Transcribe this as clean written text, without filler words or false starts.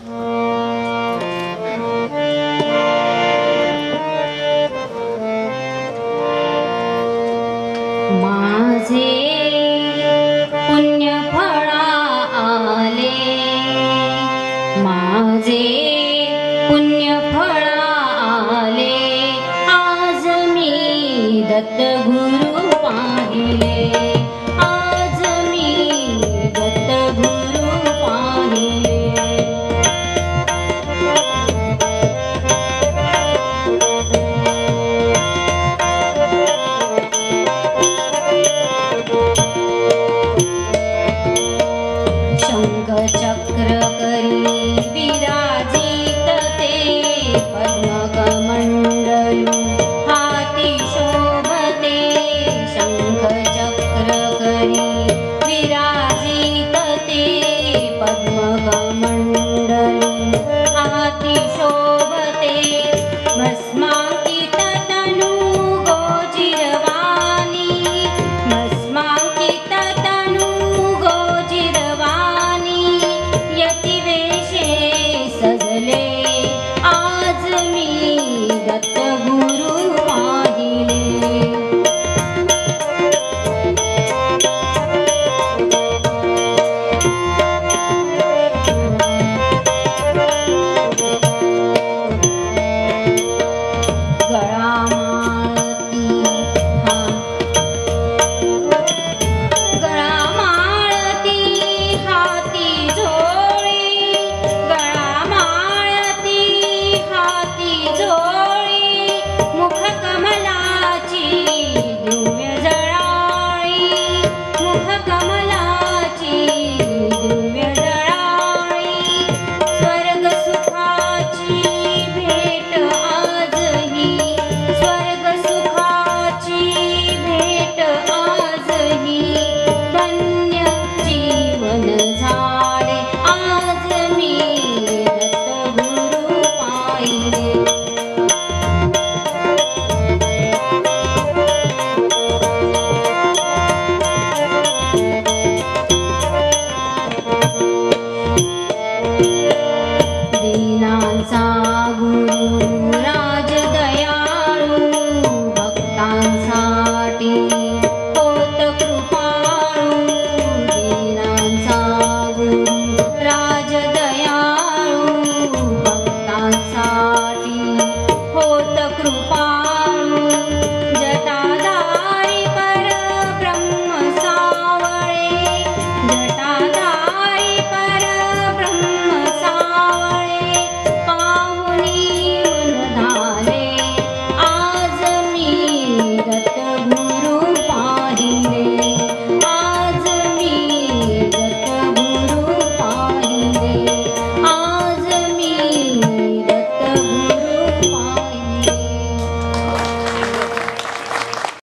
माझे पुण्य फळा आले, माझे पुण्य फळा आले, आज मी दत्त गुरु पाहिले, आज मी दत्त गुरु पाहिले. चक्र करी विराजित ते पद्मकमंडलू हाती शोभते, शंख चक्र करी विराजित ते पद्मकमंडलू हाती शोभते, भस्मांकित तनू गोजिरवाणी, भस्मांकित तनू गोजिरवाणी, यतिवेशे सजले, आज मी दत्त गुरु पाहिले.